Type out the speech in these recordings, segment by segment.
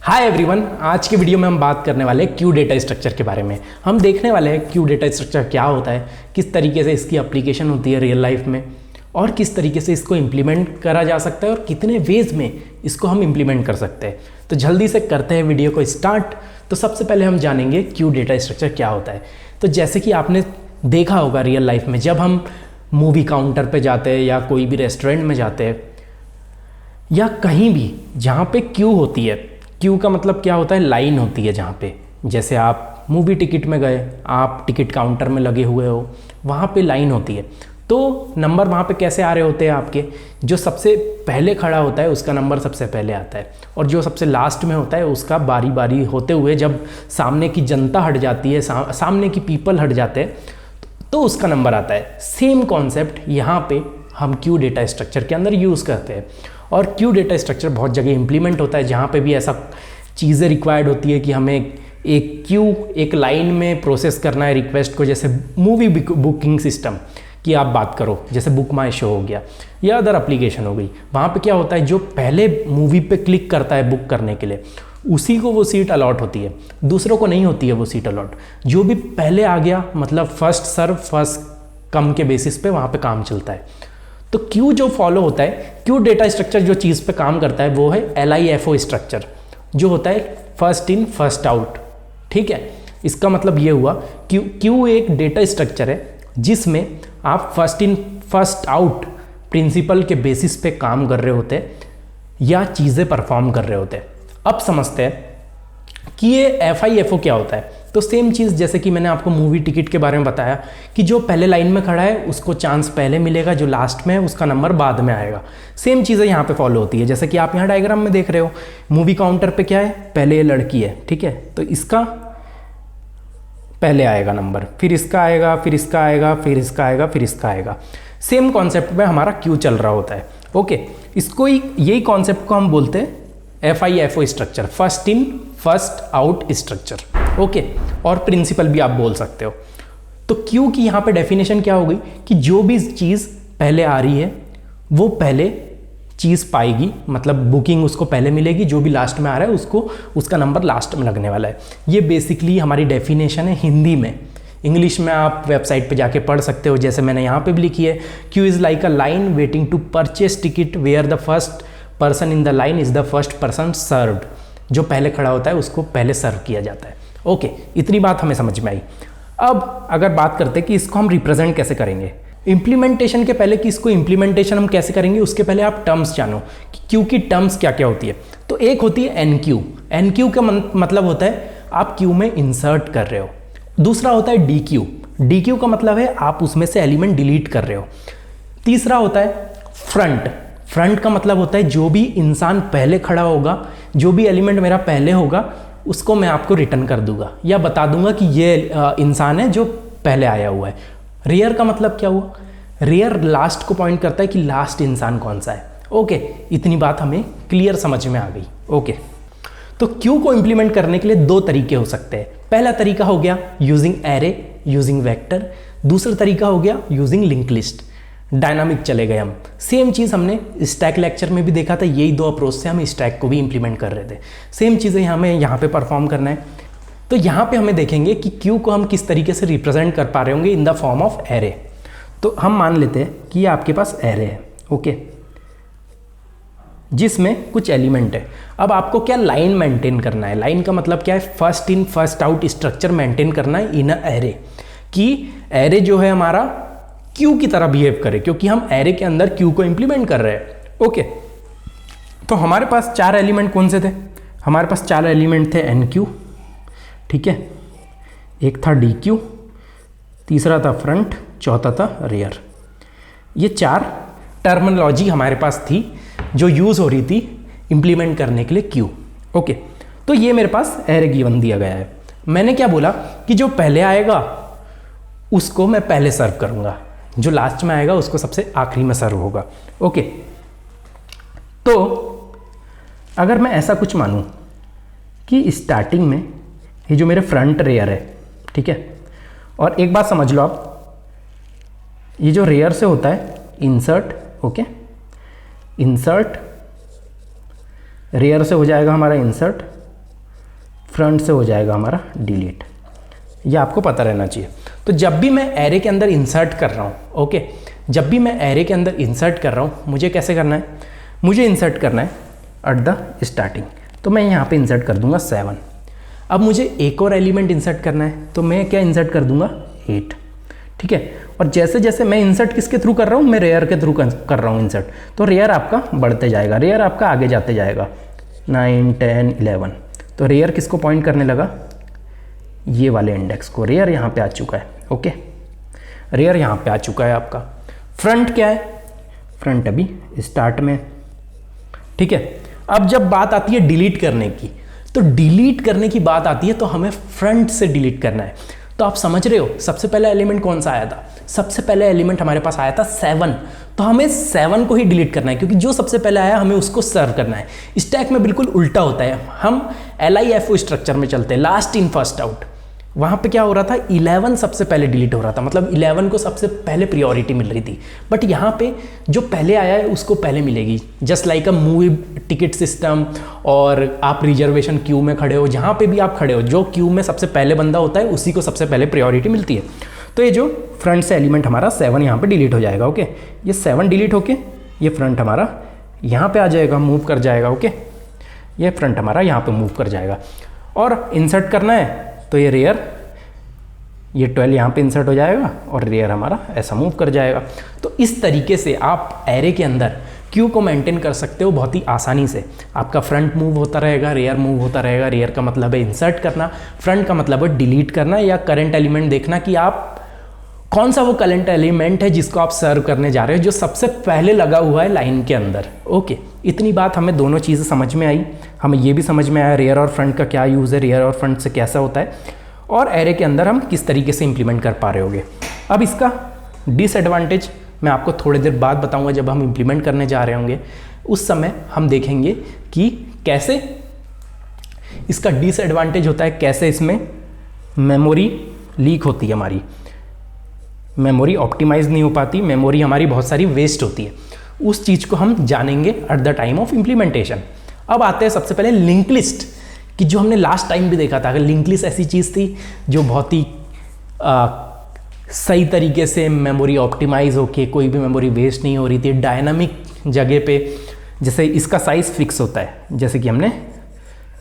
Hi everyone, आज के video में हम बात करने वाले हैं क्यू डेटा स्ट्रक्चर के बारे में। हम देखने वाले हैं क्यू डेटा स्ट्रक्चर क्या होता है, किस तरीके से इसकी एप्लीकेशन होती है रियल लाइफ में और किस तरीके से इसको इम्प्लीमेंट करा जा सकता है और कितने वेज में इसको हम इम्प्लीमेंट कर सकते हैं। तो जल्दी से करते हैं वीडियो को स्टार्ट। तो सबसे पहले हम जानेंगे क्यू डेटा स्ट्रक्चर क्या होता है। तो जैसे कि आपने देखा होगा रियल लाइफ में, जब हम मूवी काउंटर पर जाते हैं या कोई भी रेस्टोरेंट में जाते हैं या कहीं भी जहाँ पे क्यू होती है, क्यू का मतलब क्या होता है, लाइन होती है जहाँ पे, जैसे आप मूवी टिकट में गए, आप टिकट काउंटर में लगे हुए हो, वहाँ पे लाइन होती है। तो नंबर वहाँ पे कैसे आ रहे होते हैं आपके, जो सबसे पहले खड़ा होता है उसका नंबर सबसे पहले आता है और जो सबसे लास्ट में होता है उसका बारी बारी होते हुए जब सामने की जनता हट जाती है, सामने की पीपल हट जाते हैं तो उसका नंबर आता है। सेम कॉन्सेप्ट यहाँ पे हम क्यू डेटा स्ट्रक्चर के अंदर यूज़ करते हैं और क्यू डेटा स्ट्रक्चर बहुत जगह इंप्लीमेंट होता है जहाँ पे भी ऐसा चीज़ें रिक्वायर्ड होती है कि हमें एक क्यू, एक लाइन में प्रोसेस करना है रिक्वेस्ट को। जैसे मूवी बुकिंग सिस्टम की आप बात करो, जैसे बुक माई शो हो गया या अदर एप्लीकेशन हो गई, वहाँ पे क्या होता है, जो पहले मूवी पे क्लिक करता है बुक करने के लिए उसी को वो सीट अलॉट होती है, दूसरों को नहीं होती है वो सीट अलॉट। जो भी पहले आ गया मतलब फर्स्ट सर्व फर्स्ट कम के बेसिस पे वहाँ पे काम चलता है। तो क्यू जो फॉलो होता है, क्यू डेटा स्ट्रक्चर जो चीज़ पे काम करता है वो है LIFO स्ट्रक्चर, जो होता है फर्स्ट इन फर्स्ट आउट। ठीक है, इसका मतलब ये हुआ कि क्यू एक डेटा स्ट्रक्चर है जिसमें आप first in first out principle के बेसिस पे काम कर रहे होते हैं या चीज़ें परफॉर्म कर रहे होते हैं। अब समझते हैं कि ये FIFO क्या होता है। तो सेम चीज़ जैसे कि मैंने आपको मूवी टिकट के बारे में बताया कि जो पहले लाइन में खड़ा है उसको चांस पहले मिलेगा, जो लास्ट में है उसका नंबर बाद में आएगा। सेम चीज़ें यहाँ पे फॉलो होती है। जैसे कि आप यहाँ डायग्राम में देख रहे हो, मूवी काउंटर पे क्या है, पहले ये लड़की है, ठीक है, तो इसका पहले आएगा नंबर, फिर इसका आएगा, फिर इसका आएगा, फिर इसका आएगा, फिर इसका आएगा। सेम कॉन्सेप्ट में हमारा क्यू चल रहा होता है। ओके, इसको यही कॉन्सेप्ट को हम बोलते हैं FIFO structure, first in first out structure. Okay, और प्रिंसिपल भी आप बोल सकते हो। तो क्यू की यहाँ पे डेफिनेशन क्या हो गई कि जो भी चीज़ पहले आ रही है वो पहले चीज़ पाएगी, मतलब बुकिंग उसको पहले मिलेगी, जो भी लास्ट में आ रहा है उसको उसका नंबर लास्ट में लगने वाला है। ये बेसिकली हमारी डेफिनेशन है हिंदी में। इंग्लिश में आप वेबसाइट पे जाके पढ़ सकते हो, जैसे मैंने यहाँ पे भी लिखी है, queue is like a line waiting to purchase ticket where the first person in the line is the first person served. जो पहले खड़ा होता है उसको पहले सर्व किया जाता है। ओके, इतनी बात हमें समझ में आई। अब अगर बात करते हैं कि इसको हम रिप्रेजेंट कैसे करेंगे, इम्प्लीमेंटेशन के पहले कि इसको इम्प्लीमेंटेशन हम कैसे करेंगे उसके पहले आप टर्म्स जानो कि क्यू की टर्म्स क्या क्या होती है। तो एक होती है NQ। NQ का मतलब होता है आप क्यू में इंसर्ट कर रहे हो। दूसरा होता है DQ। DQ का मतलब है आप उसमें से एलिमेंट डिलीट कर रहे हो। तीसरा होता है फ्रंट। फ्रंट का मतलब होता है जो भी इंसान पहले खड़ा होगा, जो भी एलिमेंट मेरा पहले होगा उसको मैं आपको रिटर्न कर दूंगा या बता दूंगा कि ये इंसान है जो पहले आया हुआ है। रियर का मतलब क्या हुआ, रियर लास्ट को पॉइंट करता है कि लास्ट इंसान कौन सा है। ओके, इतनी बात हमें क्लियर समझ में आ गई। ओके, तो क्यू को इंप्लीमेंट करने के लिए दो तरीके हो सकते हैं। पहला तरीका हो गया यूजिंग एरे, यूजिंग वेक्टर। दूसरा तरीका हो गया यूजिंग लिंक लिस्ट। डायनामिक चले गए हम। सेम चीज़ हमने स्टैक लेक्चर में भी देखा था, यही दो अप्रोच से हम स्टैक को भी इंप्लीमेंट कर रहे थे। सेम चीज़ें हमें यहाँ पे परफॉर्म करना है। तो यहाँ पे हमें देखेंगे कि क्यू को हम किस तरीके से रिप्रेजेंट कर पा रहे होंगे in the form of array. तो हम मान लेते हैं कि ये आपके पास एरे है, ओके, जिसमें कुछ एलिमेंट है। अब आपको क्या लाइन मेंटेन करना है। लाइन का मतलब क्या है, first in first out structure maintain करना है इन अ एरे, कि एरे जो है हमारा क्यू की तरह बिहेव करे, क्योंकि हम एरे के अंदर क्यू को इंप्लीमेंट कर रहे हैं। ओके, तो हमारे पास चार एलिमेंट कौन से थे, हमारे पास चार एलिमेंट थे NQ, ठीक है, एक था DQ, तीसरा था फ्रंट, चौथा था रियर। ये चार टर्मिनोलॉजी हमारे पास थी जो यूज़ हो रही थी इंप्लीमेंट करने के लिए क्यू। ओके, तो ये मेरे पास एरे गिवन दिया गया है। मैंने क्या बोला कि जो पहले आएगा उसको मैं पहले सर्व करूंगा, जो लास्ट में आएगा उसको सबसे आखिरी में सर्व होगा। ओके, तो अगर मैं ऐसा कुछ मानूं कि स्टार्टिंग में ये जो मेरे फ्रंट रेयर है, ठीक है, और एक बात समझ लो आप, ये जो रेयर से होता है इंसर्ट, ओके, इंसर्ट रेयर से हो जाएगा हमारा इंसर्ट, फ्रंट से हो जाएगा हमारा डिलीट। ये आपको पता रहना चाहिए। तो जब भी मैं एरे के अंदर इंसर्ट कर रहा हूँ, ओके, जब भी मैं एरे के अंदर इंसर्ट कर रहा हूँ, मुझे कैसे करना है, मुझे इंसर्ट करना है एट द स्टार्टिंग। तो मैं यहाँ पे इंसर्ट कर दूंगा 7। अब मुझे एक और एलिमेंट इंसर्ट करना है, तो मैं क्या इंसर्ट कर दूंगा 8, ठीक है। और जैसे जैसे मैं इंसर्ट किसके थ्रू कर रहा हूँ, मैं रेयर के थ्रू कर रहा हूँ इंसर्ट, तो रेयर आपका बढ़ते जाएगा, रेयर आपका आगे जाते जाएगा 9, 10, 11। तो रेयर किसको पॉइंट करने लगा, ये वाले इंडेक्स को। रेयर यहाँ पे आ चुका है, ओके, रेयर यहाँ पे आ चुका है आपका। फ्रंट क्या है, फ्रंट अभी स्टार्ट में, ठीक है। अब जब बात आती है डिलीट करने की, तो डिलीट करने की बात आती है तो हमें फ्रंट से डिलीट करना है। तो आप समझ रहे हो सबसे पहला एलिमेंट कौन सा आया था, सबसे पहला एलिमेंट हमारे पास आया था 7। तो हमें 7 को ही डिलीट करना है, क्योंकि जो सबसे पहले आया हमें उसको सर्व करना है। स्टैक में बिल्कुल उल्टा होता है, हम LIFO स्ट्रक्चर में चलते हैं, लास्ट इन फर्स्ट आउट। वहाँ पे क्या हो रहा था, 11 सबसे पहले डिलीट हो रहा था, मतलब 11 को सबसे पहले प्रियोरिटी मिल रही थी। बट यहाँ पे जो पहले आया है उसको पहले मिलेगी, just like a movie ticket system. और आप रिजर्वेशन क्यू में खड़े हो, जहाँ पे भी आप खड़े हो, जो क्यू में सबसे पहले बंदा होता है उसी को सबसे पहले प्रियोरिटी मिलती है। तो ये जो फ्रंट से एलिमेंट हमारा 7 यहाँ पर डिलीट हो जाएगा, ओके। ये 7 डिलीट होके ये फ्रंट हमारा यहाँ पर आ जाएगा, मूव कर जाएगा, ओके। ये फ्रंट हमारा यहाँ पर मूव कर जाएगा। और इंसर्ट करना है तो ये रेयर, ये 12 यहाँ पे इंसर्ट हो जाएगा और रेयर हमारा ऐसा मूव कर जाएगा। तो इस तरीके से आप एरे के अंदर क्यू को मेंटेन कर सकते हो बहुत ही आसानी से। आपका फ्रंट मूव होता रहेगा, रेयर मूव होता रहेगा। रेयर का मतलब है इंसर्ट करना, फ्रंट का मतलब है डिलीट करना या करंट एलिमेंट देखना कि आप कौन सा वो करंट एलिमेंट है जिसको आप सर्व करने जा रहे हो, जो सबसे पहले लगा हुआ है लाइन के अंदर, ओके। इतनी बात हमें दोनों चीज़ें समझ में आई। हमें ये भी समझ में आया रेयर और फ्रंट का क्या यूज़ है, रेयर और फ्रंट से कैसा होता है, और एरे के अंदर हम किस तरीके से इंप्लीमेंट कर पा रहे होंगे। अब इसका डिसएडवांटेज मैं आपको थोड़ी देर बाद बताऊंगा, जब हम इंप्लीमेंट करने जा रहे होंगे उस समय हम देखेंगे कि कैसे इसका डिसएडवांटेज होता है, कैसे इसमें मेमोरी लीक होती है, हमारी मेमोरी ऑप्टिमाइज नहीं हो पाती, मेमोरी हमारी बहुत सारी वेस्ट होती है। उस चीज़ को हम जानेंगे eight the time of implementation. अब आते हैं सबसे पहले लिंक लिस्ट कि जो हमने लास्ट टाइम भी देखा था। अगर लिंक लिस्ट ऐसी चीज़ थी जो बहुत ही सही तरीके से मेमोरी ऑप्टिमाइज होके कोई भी मेमोरी वेस्ट नहीं हो रही थी, डायनामिक जगह पे, जैसे इसका साइज़ फिक्स होता है, जैसे कि हमने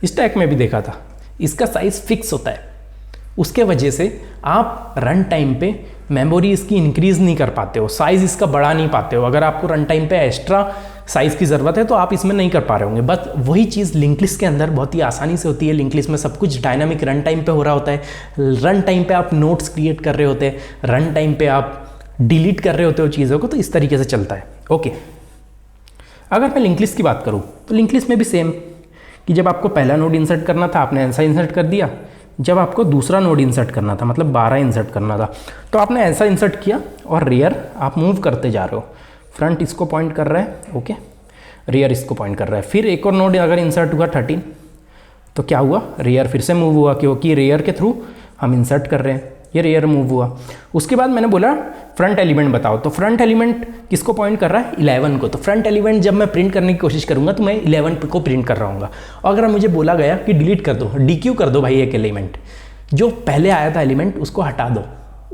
स्टैक में भी देखा था, इसका साइज़ फिक्स होता है। उसके वजह से आप रन टाइम पे मेमोरी इसकी इंक्रीज़ नहीं कर पाते हो, साइज़ इसका बढ़ा नहीं पाते हो। अगर आपको रन टाइम पे एक्स्ट्रा साइज़ की ज़रूरत है तो आप इसमें नहीं कर पा रहे होंगे। बट वही चीज़ लिंक लिस्ट के अंदर बहुत ही आसानी से होती है। लिंक लिस्ट में सब कुछ डायनामिक रन टाइम पे हो रहा होता है। रन टाइम पे आप नोट्स क्रिएट कर रहे होते हैं, रन टाइम पे आप डिलीट कर रहे होते हो चीज़ों को, तो इस तरीके से चलता है, ओके। अगर मैं लिंक लिस्ट की बात करूँ तो लिंक लिस्ट में भी सेम कि जब आपको पहला नोड इंसर्ट करना था आपने ऐसा इंसर्ट कर दिया, जब आपको दूसरा नोड इंसर्ट करना था मतलब 12 इंसर्ट करना था तो आपने ऐसा इंसर्ट किया और रेयर आप मूव करते जा रहे हो। फ्रंट इसको पॉइंट कर रहा है, ओके, रेयर इसको पॉइंट कर रहा है। फिर एक और नोड अगर इंसर्ट हुआ 13 तो क्या हुआ, रेयर फिर से मूव हुआ, क्योंकि रेयर के थ्रू हम इंसर्ट कर रहे हैं, ये रेयर मूव हुआ। उसके बाद मैंने बोला फ्रंट एलिमेंट बताओ, तो फ्रंट एलिमेंट किसको पॉइंट कर रहा है, 11 को। तो फ्रंट एलिमेंट जब मैं प्रिंट करने की कोशिश करूंगा तो मैं 11 को प्रिंट कर रहा हूँ। और अगर मुझे बोला गया कि डिलीट कर दो, डीक्यू कर दो भाई, एक एलिमेंट जो पहले आया था एलिमेंट उसको हटा दो,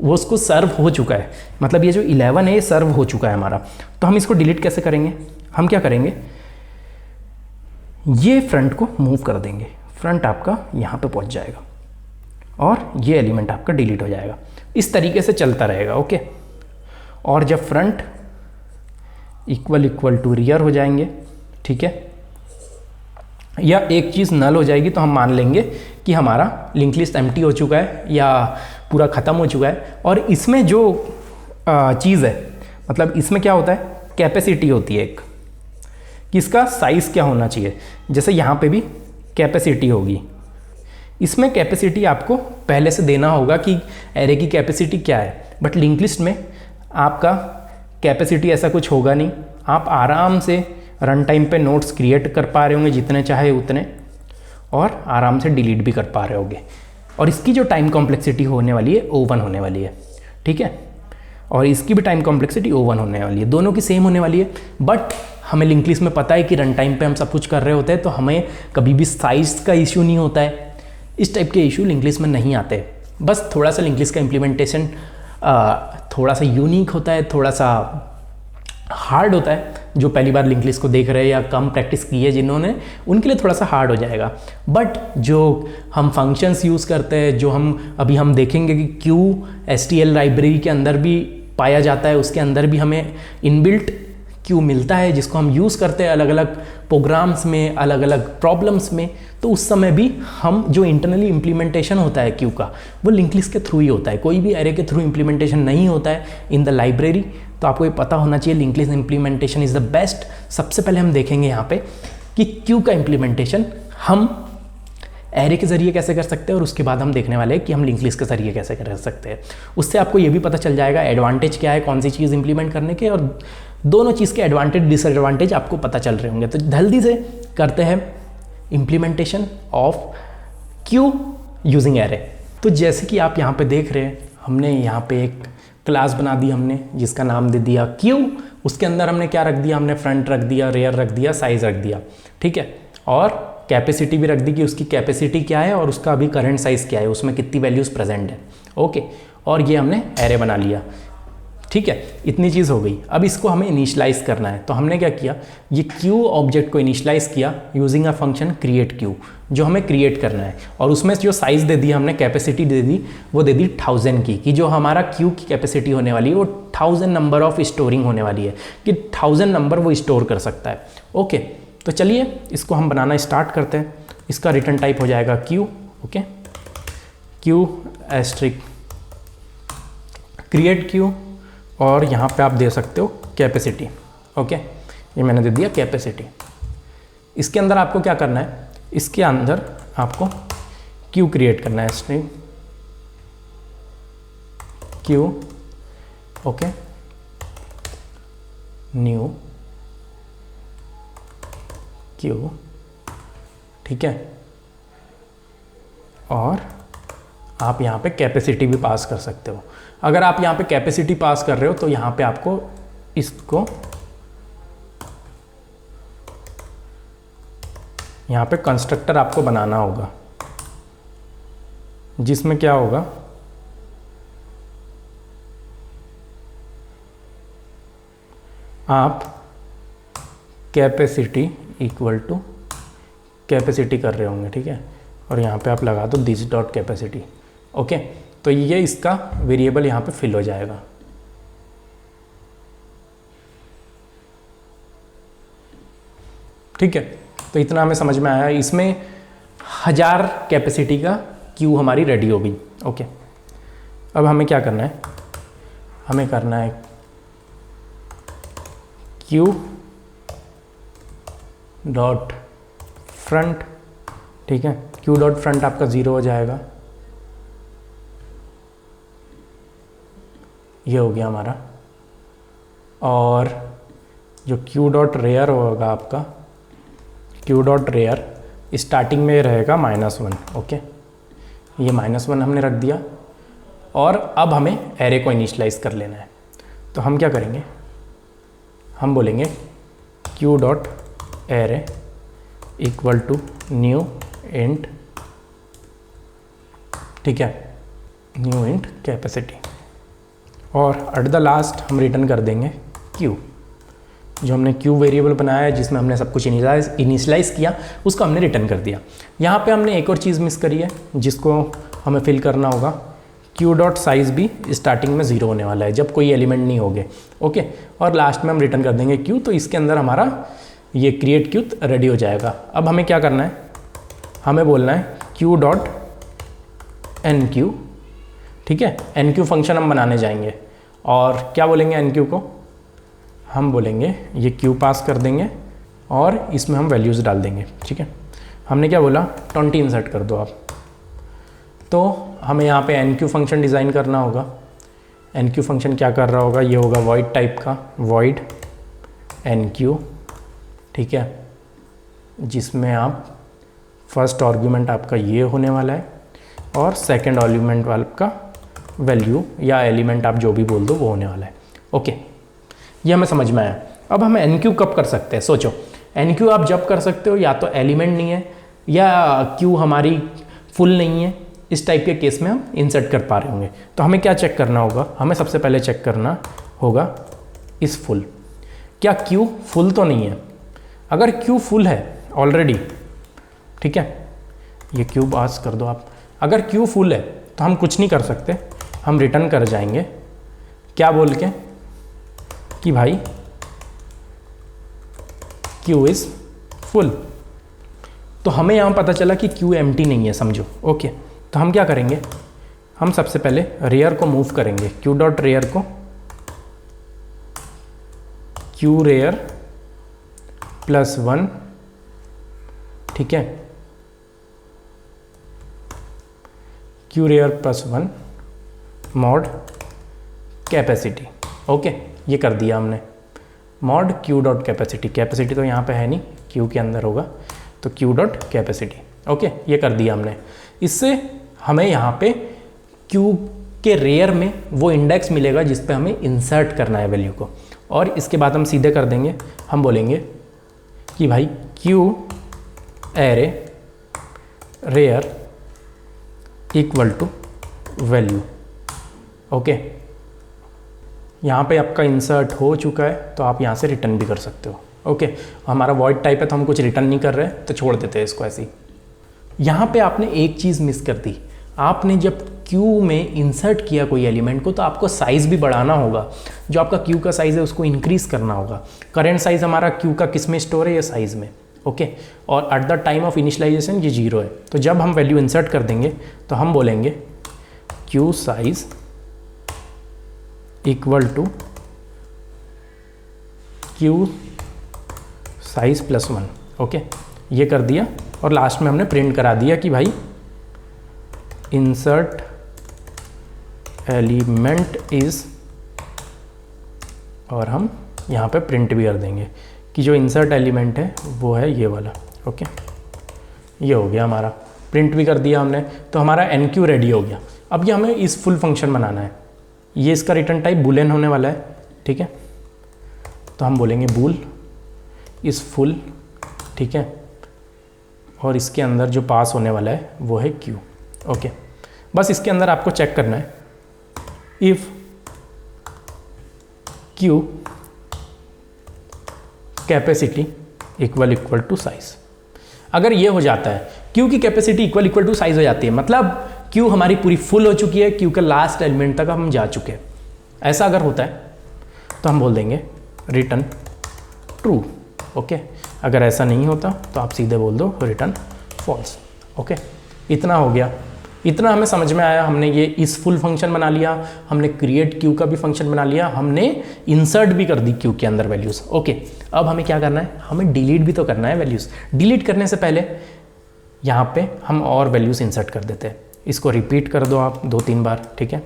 वो उसको सर्व हो चुका है, मतलब ये जो 11 है ये सर्व हो चुका है हमारा। तो हम इसको डिलीट कैसे करेंगे, हम क्या करेंगे, ये फ्रंट को मूव कर देंगे, फ्रंट आपका यहाँ पे पहुँच जाएगा और ये एलिमेंट आपका डिलीट हो जाएगा। इस तरीके से चलता रहेगा, ओके। और जब फ्रंट इक्वल टू रियर हो जाएंगे, ठीक है, या एक चीज़ नल हो जाएगी तो हम मान लेंगे कि हमारा लिंक लिस्ट एम्प्टी हो चुका है या पूरा ख़त्म हो चुका है। और इसमें जो चीज़ है, मतलब इसमें क्या होता है, कैपेसिटी होती है एक, कि इसका साइज़ क्या होना चाहिए। जैसे यहाँ पे भी कैपेसिटी होगी, इसमें कैपेसिटी आपको पहले से देना होगा कि एरे की कैपेसिटी क्या है। बट लिंक लिस्ट में आपका कैपेसिटी ऐसा कुछ होगा नहीं, आप आराम से रन टाइम पे नोट्स क्रिएट कर पा रहे होंगे जितने चाहे उतने, और आराम से डिलीट भी कर पा रहे होंगे। और इसकी जो टाइम कॉम्प्लेक्सिटी होने वाली है O1 होने वाली है, ठीक है, और इसकी भी टाइम कॉम्प्लेक्सिटी O1 होने वाली है, दोनों की सेम होने वाली है। बट हमें लिंक लिस्ट में पता है कि रन टाइम पे हम सब कुछ कर रहे होते हैं तो हमें कभी भी साइज़ का इश्यू नहीं होता है। इस टाइप के इशू लिंक लिस्ट में नहीं आते। बस थोड़ा सा लिंक लिस्ट का इम्प्लीमेंटेशन थोड़ा सा यूनिक होता है, थोड़ा सा हार्ड होता है। जो पहली बार लिंक लिस्ट को देख रहे हैं या कम प्रैक्टिस की है जिन्होंने, उनके लिए थोड़ा सा हार्ड हो जाएगा। बट जो हम फंक्शंस यूज़ करते हैं, जो हम देखेंगे कि क्यू STL लाइब्रेरी के अंदर भी पाया जाता है, उसके अंदर भी हमें इनबिल्ट क्यू मिलता है जिसको हम यूज़ करते हैं अलग अलग प्रोग्राम्स में, अलग अलग प्रॉब्लम्स में। तो उस समय भी हम जो इंटरनली इम्प्लीमेंटेशन होता है क्यू का, वो लिंक लिस्ट के थ्रू ही होता है। कोई भी एरे के थ्रू इम्प्लीमेंटेशन नहीं होता है इन द लाइब्रेरी। तो आपको ये पता होना चाहिए link list implementation is the best. सबसे पहले हम देखेंगे यहाँ पे कि क्यू का इम्प्लीमेंटेशन हम एरे के ज़रिए कैसे कर सकते हैं, और उसके बाद हम देखने वाले हैं कि हम लिंक लिस्ट के ज़रिए कैसे कर सकते हैं। उससे आपको ये भी पता चल जाएगा एडवांटेज क्या है कौन सी चीज़ इंप्लीमेंट करने के, और दोनों चीज़ के एडवांटेज डिसएडवांटेज आपको पता चल रहे होंगे। तो जल्दी से करते हैं implementation of Q using array. तो जैसे कि आप यहाँ पे देख रहे हैं, हमने यहाँ पे एक क्लास बना दी हमने जिसका नाम दे दिया क्यू। उसके अंदर हमने क्या रख दिया, हमने फ्रंट रख दिया, रेयर रख दिया, साइज रख दिया, ठीक है। और कैपेसिटी भी रख दी कि उसकी कैपेसिटी क्या है और उसका अभी करंट साइज क्या है, उसमें कितनी वैल्यूज़ प्रेजेंट है, ओके। और ये हमने एरे बना लिया, ठीक है। इतनी चीज़ हो गई। अब इसको हमें इनिशलाइज करना है। तो हमने क्या किया, ये क्यू ऑब्जेक्ट को इनिशलाइज किया using a function create Q, जो हमें क्रिएट करना है। और उसमें जो साइज़ दे दी हमने, कैपेसिटी दे दी, वो दे दी 1000 की, कि जो हमारा क्यू की कैपेसिटी होने वाली है वो 1000 नंबर ऑफ स्टोरिंग होने वाली है, कि 1000 नंबर वो स्टोर कर सकता है, ओके। तो चलिए इसको हम बनाना स्टार्ट करते हैं। इसका रिटर्न टाइप हो जाएगा queue, okay, queue asterisk create queue, और यहाँ पे आप दे सकते हो कैपेसिटी, ओके। ये मैंने दे दिया कैपेसिटी। इसके अंदर आपको क्या करना है, इसके अंदर आपको क्यू क्रिएट करना है, string Q, okay, new Q, ठीक है। और आप यहाँ पे कैपेसिटी भी पास कर सकते हो। अगर आप यहाँ पे कैपेसिटी पास कर रहे हो तो यहाँ पे आपको इसको यहाँ पे कंस्ट्रक्टर आपको बनाना होगा, जिसमें क्या होगा, आप कैपेसिटी इक्वल टू कैपेसिटी कर रहे होंगे, ठीक है। और यहाँ पे आप लगा दो दिस डॉट कैपेसिटी, ओके। तो ये इसका वेरिएबल यहाँ पे फिल हो जाएगा, ठीक है। तो इतना हमें समझ में आया। इसमें 1000 कैपेसिटी का क्यू हमारी रेडी हो गई, ओके। अब हमें क्या करना है, हमें करना है क्यू डॉट फ्रंट, ठीक है। क्यू डॉट फ्रंट आपका 0 हो जाएगा, ये हो गया हमारा। और जो क्यू डॉट रेयर होगा आपका, क्यू डॉट रेयर स्टार्टिंग में रहेगा -1, ओके। ये -1 हमने रख दिया। और अब हमें एरे को इनिशलाइज कर लेना है। तो हम क्या करेंगे, हम बोलेंगे queue dot array equal to new int, ठीक है, न्यू इंट कैपेसिटी। और एट द लास्ट हम रिटर्न कर देंगे क्यू। जो हमने क्यू वेरिएबल बनाया है जिसमें हमने सब कुछ इनिशलाइज किया, उसको हमने रिटर्न कर दिया। यहाँ पे हमने एक और चीज़ मिस करी है जिसको हमें फिल करना होगा। क्यू डॉट साइज़ भी स्टार्टिंग में 0 होने वाला है जब कोई एलिमेंट नहीं होंगे, ओके। और लास्ट में हम रिटर्न कर देंगे क्यू। तो इसके अंदर हमारा ये क्रिएट क्यू रेडी हो जाएगा। अब हमें क्या करना है, हमें बोलना है क्यू डॉट एन क्यू, ठीक है। एन क्यू फंक्शन हम बनाने जाएंगे। और क्या बोलेंगे एन क्यू को, हम बोलेंगे ये क्यू पास कर देंगे और इसमें हम वैल्यूज़ डाल देंगे, ठीक है। हमने क्या बोला, 20 इंसर्ट कर दो आप। तो हमें यहाँ पे एन क्यू फंक्शन डिज़ाइन करना होगा। एन क्यू फंक्शन क्या कर रहा होगा, ये होगा वॉइड टाइप का, वॉइड एन क्यू, ठीक है, जिसमें आप फर्स्ट आर्गुमेंट आपका ये होने वाला है और सेकंड आर्गुमेंट आपका वैल्यू या एलिमेंट आप जो भी बोल दो वो होने वाला है, ओके। ये हमें समझ में आया। अब हम एन क्यू कब कर सकते हैं, सोचो। एन क्यू आप जब कर सकते हो या तो एलिमेंट नहीं है, या क्यू हमारी फुल नहीं है, इस टाइप के केस में हम इंसर्ट कर पा रहे होंगे। तो हमें क्या चेक करना होगा, हमें सबसे पहले चेक करना होगा इस फुल, क्या क्यू फुल तो नहीं है। अगर क्यू फुल है ऑलरेडी, ठीक है, ये क्यू पास कर दो आप, अगर क्यू फुल है तो हम कुछ नहीं कर सकते, हम रिटर्न कर जाएंगे क्या बोल के कि भाई क्यू इज़ फुल। तो हमें यहाँ पता चला कि क्यू एम्प्टी नहीं है, समझो। ओके, तो हम क्या करेंगे, हम सबसे पहले रेयर को मूव करेंगे, क्यू डॉट रेयर को, क्यू रेयर +1, ठीक है, queue rear +1 mod capacity. Okay, ये कर दिया हमने, mod queue dot capacity, capacity तो यहाँ पे है नहीं, क्यू के अंदर होगा, तो क्यू डॉट कैपेसिटी। ओके, ये कर दिया हमने। इससे हमें यहाँ पे क्यू के रेयर में वो इंडेक्स मिलेगा जिस पे हमें इंसर्ट करना है वैल्यू को, और इसके बाद हम सीधे कर देंगे, हम बोलेंगे कि भाई queue array rear equal to value. Okay, यहाँ पे आपका इंसर्ट हो चुका है, तो आप यहाँ से रिटर्न भी कर सकते हो। ओके, हमारा वॉइड टाइप है तो हम कुछ रिटर्न नहीं कर रहे, तो छोड़ देते हैं इसको ऐसे ही। यहाँ पे आपने एक चीज़ मिस कर दी, आपने जब क्यू में इंसर्ट किया कोई एलिमेंट को, तो आपको साइज़ भी बढ़ाना होगा। जो आपका क्यू का साइज़ है उसको इंक्रीज़ करना होगा। करेंट साइज़ हमारा क्यू का किस में स्टोर है, ये साइज़ में। ओके, और at the time of initialization ये 0 है। तो जब हम वैल्यू इंसर्ट कर देंगे तो हम बोलेंगे queue size equal to queue size +1। Okay, ये कर दिया, और लास्ट में हमने प्रिंट करा दिया कि भाई इंसर्ट एलिमेंट इज, और हम यहाँ पे प्रिंट भी कर देंगे कि जो इंसर्ट एलिमेंट है वो है ये वाला। ओके, ये हो गया हमारा, प्रिंट भी कर दिया हमने, तो हमारा एनक्यू रेडी हो गया। अब ये हमें इस फुल फंक्शन बनाना है, ये इसका रिटर्न टाइप बूलियन होने वाला है, ठीक है, तो हम बोलेंगे बूल इस फुल, ठीक है, और इसके अंदर जो पास होने वाला है वो है क्यू। ओके, बस इसके अंदर आपको चेक करना है if queue capacity equal to size. अगर ये हो जाता है, क्यू की कैपेसिटी इक्वल टू साइज हो जाती है, मतलब क्यू हमारी पूरी फुल हो चुकी है, क्यू के लास्ट एलिमेंट तक हम जा चुके हैं, ऐसा अगर होता है तो हम बोल देंगे रिटर्न ट्रू। ओके, अगर ऐसा नहीं होता तो आप सीधे बोल दो रिटर्न फॉल्स। ओके, इतना हो गया, इतना हमें समझ में आया। हमने ये इस फुल फंक्शन बना लिया, हमने क्रिएट क्यू का भी फंक्शन बना लिया, हमने इंसर्ट भी कर दी क्यू के अंदर वैल्यूज़। ओके, अब हमें क्या करना है, हमें डिलीट भी तो करना है वैल्यूज़। डिलीट करने से पहले यहाँ पे हम और वैल्यूज़ इंसर्ट कर देते हैं। इसको रिपीट कर दो आप 2-3 बार, ठीक है।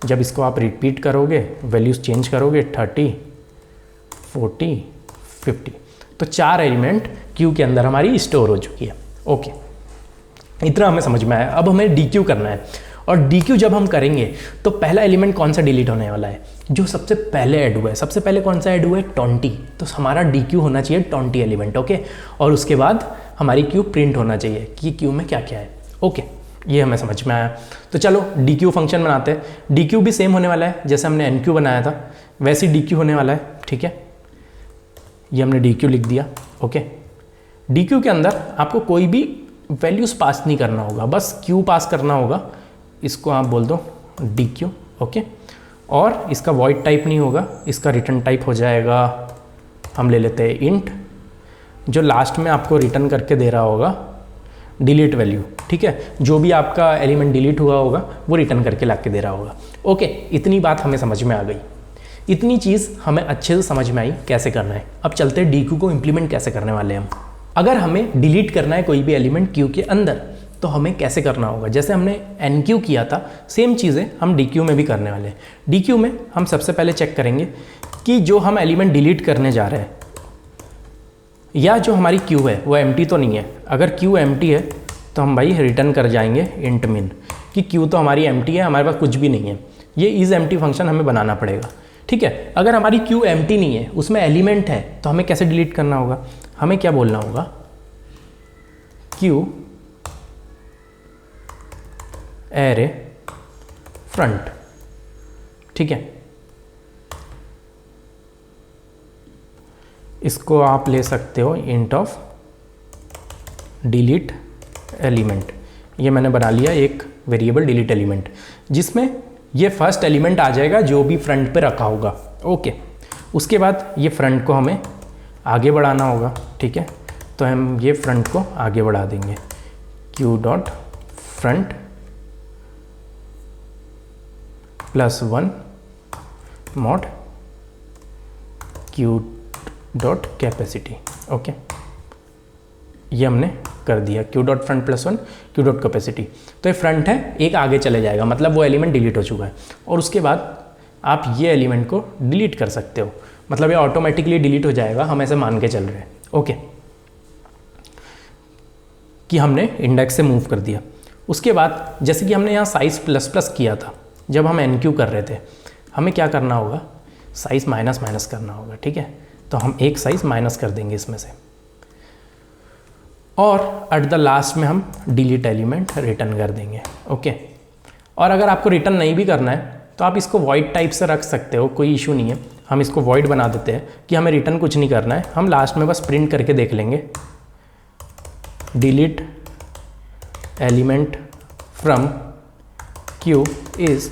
जब इसको आप रिपीट करोगे, वैल्यूज़ चेंज करोगे 30, 40, 50, तो 4 एलिमेंट क्यू के अंदर हमारी स्टोर हो चुकी है। ओके, इतना हमें समझ में आया। अब हमें DQ करना है, और DQ जब हम करेंगे तो पहला एलिमेंट कौन सा डिलीट होने वाला है, जो सबसे पहले ऐड हुआ है। सबसे पहले कौन सा ऐड हुआ है, 20, तो हमारा DQ होना चाहिए 20 एलिमेंट। ओके, और उसके बाद हमारी क्यू प्रिंट होना चाहिए कि क्यू में क्या क्या है। ओके, ये हमें समझ में आया। तो चलो DQ फंक्शन बनाते हैं। DQ भी सेम होने वाला है, जैसे हमने NQ बनाया था वैसे ही DQ होने वाला है, ठीक है। ये हमने DQ लिख दिया। ओके, DQ के अंदर आपको कोई भी वैल्यूज़ पास नहीं करना होगा, बस Q पास करना होगा। इसको आप बोल दो DQ। ओके, और इसका वॉइड टाइप नहीं होगा, इसका रिटर्न टाइप हो जाएगा, हम ले लेते हैं इंट, जो लास्ट में आपको रिटर्न करके दे रहा होगा डिलीट वैल्यू, ठीक है। जो भी आपका एलिमेंट डिलीट हुआ होगा वो रिटर्न करके ला के दे रहा होगा। ओके, इतनी बात हमें समझ में आ गई। इतनी चीज़ हमें अच्छे से समझ में आई कैसे करना है। अब चलते हैं DQ को इम्प्लीमेंट कैसे करने वाले हैं हम। अगर हमें डिलीट करना है कोई भी एलिमेंट क्यू के अंदर, तो हमें कैसे करना होगा। जैसे हमने NQ किया था, सेम चीज़ें हम DQ में भी करने वाले हैं। DQ में हम सबसे पहले चेक करेंगे कि जो हम एलिमेंट डिलीट करने जा रहे हैं या जो हमारी क्यू है वो एम्प्टी तो नहीं है। अगर क्यू एम्प्टी है तो हम भाई रिटर्न कर जाएंगे इंट min कि क्यू तो हमारी एम्प्टी है, हमारे पास कुछ भी नहीं है। ये इज़ एम्प्टी फंक्शन हमें बनाना पड़ेगा, ठीक है। अगर हमारी क्यू एम्प्टी नहीं है, उसमें एलिमेंट है, तो हमें कैसे डिलीट करना होगा, हमें क्या बोलना होगा, क्यू एरे फ्रंट, ठीक है। इसको आप ले सकते हो इंट ऑफ डिलीट एलिमेंट। ये मैंने बना लिया एक वेरिएबल डिलीट एलिमेंट, जिसमें ये फर्स्ट एलिमेंट आ जाएगा जो भी फ्रंट पे रखा होगा, ओके। उसके बाद ये फ्रंट को हमें आगे बढ़ाना होगा, ठीक है। तो हम ये फ्रंट को आगे बढ़ा देंगे, Q dot front +1 mod queue dot capacity, okay. ये हमने कर दिया, Q dot front +1 Q dot capacity. तो ये फ्रंट है, एक आगे चले जाएगा, मतलब वो एलिमेंट डिलीट हो चुका है। और उसके बाद आप ये एलिमेंट को डिलीट कर सकते हो, मतलब ये ऑटोमेटिकली डिलीट हो जाएगा, हम ऐसे मान के चल रहे हैं, ओके, कि हमने इंडेक्स से मूव कर दिया। उसके बाद जैसे कि हमने यहाँ साइज ++ किया था जब हम NQ कर रहे थे, हमें क्या करना होगा, साइज माइनस करना होगा, ठीक है। तो हम एक साइज माइनस कर देंगे इसमें से, और एट द लास्ट में हम डिलीट एलिमेंट रिटर्न कर देंगे, ओके। और अगर आपको रिटर्न नहीं भी करना है तो आप इसको वॉइड टाइप से रख सकते हो, कोई इशू नहीं है। हम इसको वॉइड बना देते हैं कि हमें रिटर्न कुछ नहीं करना है, हम लास्ट में बस प्रिंट करके देख लेंगे, delete element from Q is,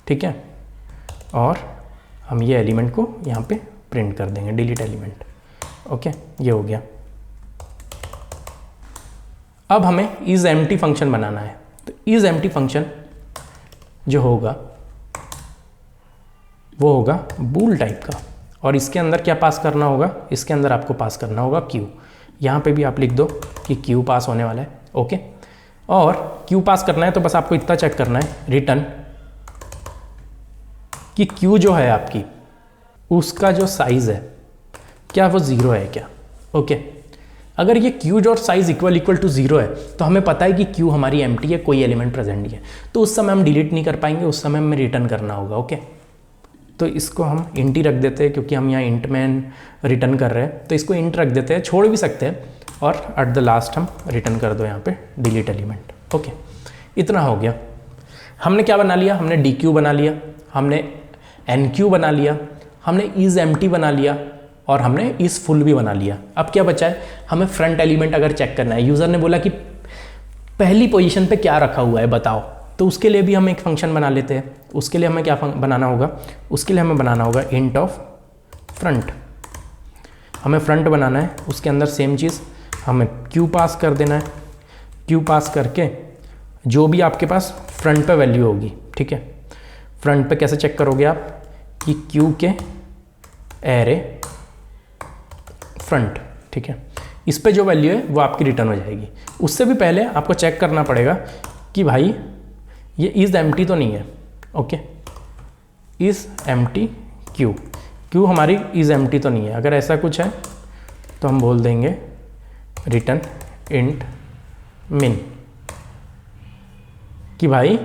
ठीक है। और हम ये एलिमेंट को यहाँ पे प्रिंट कर देंगे, डिलीट एलिमेंट, ओके। ये हो गया। अब हमें इज एम्प्टी फंक्शन बनाना है। तो इज एम्प्टी फंक्शन जो होगा वो होगा बूल टाइप का, और इसके अंदर क्या पास करना होगा, इसके अंदर आपको पास करना होगा क्यू। यहाँ पे भी आप लिख दो कि क्यू पास होने वाला है, ओके। और क्यू पास करना है तो बस आपको इतना चेक करना है, रिटर्न कि क्यू जो है आपकी, उसका जो साइज़ है क्या वो 0 है क्या, ओके। अगर ये queue dot size equal to 0 है तो हमें पता है कि क्यू हमारी एम्प्टी है, कोई एलिमेंट प्रेजेंट नहीं है, तो उस समय हम डिलीट नहीं कर पाएंगे, उस समय हमें रिटर्न करना होगा, ओके। तो इसको हम इंट ही रख देते हैं, क्योंकि हम यहाँ इंट में रिटर्न कर रहे हैं, तो इसको इंट रख देते हैं, छोड़ भी सकते हैं, और एट द लास्ट हम रिटर्न कर दो यहाँ पे डिलीट एलिमेंट, ओके। इतना हो गया। हमने क्या बना लिया, हमने डी क्यू बना लिया, हमने एन क्यू बना लिया, हमने इज एम्प्टी बना लिया, और हमने इस फुल भी बना लिया। अब क्या बचा है, हमें फ्रंट एलिमेंट अगर चेक करना है, यूज़र ने बोला कि पहली पोजीशन पे क्या रखा हुआ है बताओ, तो उसके लिए भी हम एक फंक्शन बना लेते हैं। उसके लिए हमें क्या बनाना होगा, उसके लिए हमें बनाना होगा इंट ऑफ फ्रंट। हमें फ्रंट बनाना है, उसके अंदर सेम चीज़ हमें क्यू पास कर देना है। क्यू पास करके जो भी आपके पास फ्रंट पे वैल्यू होगी, ठीक है। फ्रंट पे कैसे चेक करोगे आप कि क्यू के एरे फ्रंट, ठीक है। इस पे जो वैल्यू है वो आपकी रिटर्न हो जाएगी। उससे भी पहले आपको चेक करना पड़ेगा कि भाई ये इज एम्प्टी तो नहीं है, okay. Is empty Q, Q हमारी इज एम्प्टी तो नहीं है। अगर ऐसा कुछ है तो हम बोल देंगे रिटर्न इंट मिन, कि भाई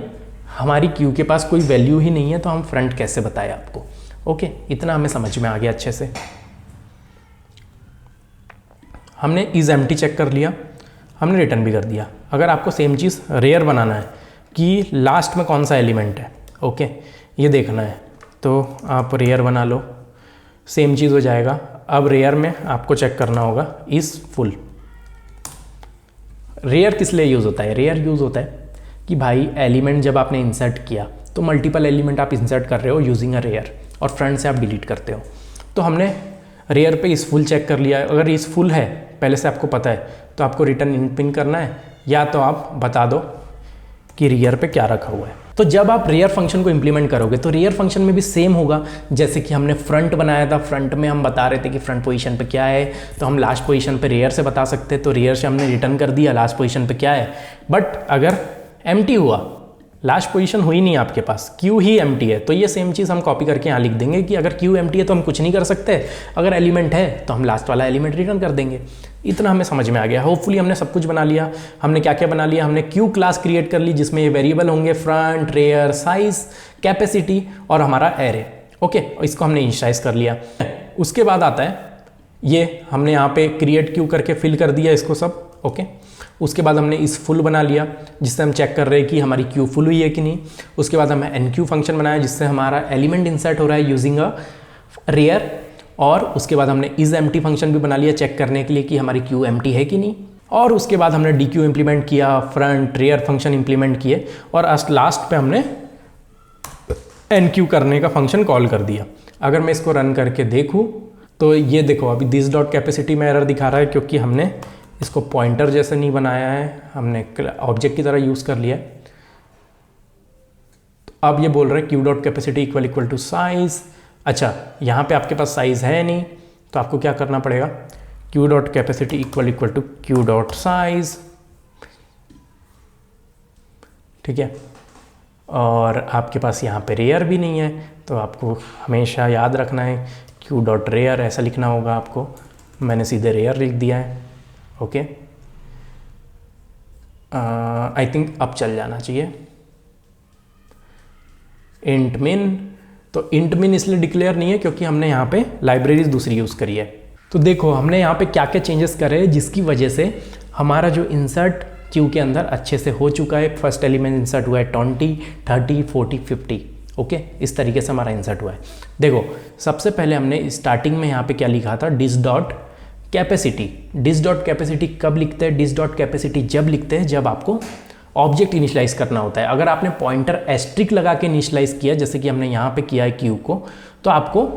हमारी क्यू के पास कोई वैल्यू ही नहीं है, तो हम फ्रंट कैसे बताएं आपको, ओके। इतना हमें समझ में आ गया अच्छे से। हमने इज एम्प्टी चेक कर लिया, हमने रिटर्न भी कर दिया। अगर आपको सेम चीज़ रेयर बनाना है कि लास्ट में कौन सा एलिमेंट है, ओके, ये देखना है, तो आप रेयर बना लो, सेम चीज़ हो जाएगा। अब रेयर में आपको चेक करना होगा इज फुल। रेयर किस लिए यूज़ होता है, रेयर यूज़ होता है कि भाई एलिमेंट जब आपने इंसर्ट किया तो मल्टीपल एलिमेंट आप इंसर्ट कर रहे हो यूजिंग अ रेयर, और फ्रंट से आप डिलीट करते हो। तो हमने रेयर पे इस फुल चेक कर लिया। अगर इस फुल है पहले से आपको पता है तो आपको रिटर्न इन पिन करना है, या तो आप बता दो कि रेयर पे क्या रखा हुआ है। तो जब आप रेयर फंक्शन को इंप्लीमेंट करोगे तो रेयर फंक्शन में भी सेम होगा जैसे कि हमने फ्रंट बनाया था। फ्रंट में हम बता रहे थे कि फ्रंट पोजीशन पे क्या है, तो हम लास्ट पोजीशन पे रेयर से बता सकते हैं, तो रेयर से हमने रिटर्न कर दिया लास्ट पोजीशन पे क्या है। बट अगर एम्प्टी हुआ, लास्ट पोजीशन हुई नहीं आपके पास, क्यू ही एम्प्टी है, तो ये सेम चीज़ हम कॉपी करके यहाँ लिख देंगे कि अगर क्यू एम्प्टी है तो हम कुछ नहीं कर सकते, अगर एलिमेंट है तो हम लास्ट वाला एलिमेंट रिटर्न कर देंगे। इतना हमें समझ में आ गया। होपफुली हमने सब कुछ बना लिया। हमने क्या क्या बना लिया, हमने क्यू क्लास क्रिएट कर ली जिसमें ये वेरिएबल होंगे फ्रंट, रेयर, साइज, कैपेसिटी और हमारा एरे, ओके। इसको हमने इनिशियलाइज कर लिया। उसके बाद आता है ये हमने यहाँ पे क्रिएट क्यू करके फिल कर दिया इसको सब, ओके। उसके बाद हमने इस फुल बना लिया जिससे हम चेक कर रहे हैं कि हमारी क्यू फुल हुई है कि नहीं। उसके बाद हमें एन क्यू फंक्शन बनाया जिससे हमारा एलिमेंट इंसर्ट हो रहा है यूजिंग अ रेयर। और उसके बाद हमने इज एम्प्टी फंक्शन भी बना लिया चेक करने के लिए कि हमारी क्यू एम्प्टी है कि नहीं। और उसके बाद हमने डी क्यू इम्प्लीमेंट किया, फ्रंट रेयर फंक्शन इम्प्लीमेंट किए और लास्ट पे हमने एन क्यू करने का फंक्शन कॉल कर दिया। अगर मैं इसको रन करके देखूँ तो ये देखो अभी दिस डॉट कैपेसिटी में एरर दिखा रहा है क्योंकि हमने इसको पॉइंटर जैसे नहीं बनाया है, हमने ऑब्जेक्ट की तरह यूज़ कर लिया है। तो अब ये बोल रहा है queue dot capacity equal to size. अच्छा, यहाँ पे आपके पास साइज़ है नहीं तो आपको क्या करना पड़ेगा, queue dot capacity equal to queue dot size. ठीक है, और आपके पास यहाँ पे रेयर भी नहीं है तो आपको हमेशा याद रखना है क्यू डॉट रेयर ऐसा लिखना होगा आपको। मैंने सीधे रेयर लिख दिया है। ओके, आई थिंक अब चल जाना चाहिए। इंट मिन, तो इंट मिन इसलिए डिक्लेयर नहीं है क्योंकि हमने यहाँ पे लाइब्रेरीज दूसरी यूज़ करी है। तो देखो हमने यहाँ पे क्या क्या चेंजेस करे जिसकी वजह से हमारा जो इंसर्ट क्यू के अंदर अच्छे से हो चुका है। फर्स्ट एलिमेंट इंसर्ट हुआ है 20, 30, 40, 50। ओके, इस तरीके से हमारा इंसर्ट हुआ है। देखो सबसे पहले हमने स्टार्टिंग में यहाँ पे क्या लिखा था, this dot capacity. This dot capacity कब लिखते हैं, डिस डॉट कैपेसिटी जब लिखते हैं जब आपको ऑब्जेक्ट इनिशियलाइज करना होता है। अगर आपने पॉइंटर एस्ट्रिक लगा के इनिशियलाइज किया जैसे कि हमने यहाँ पे किया है क्यू को, तो आपको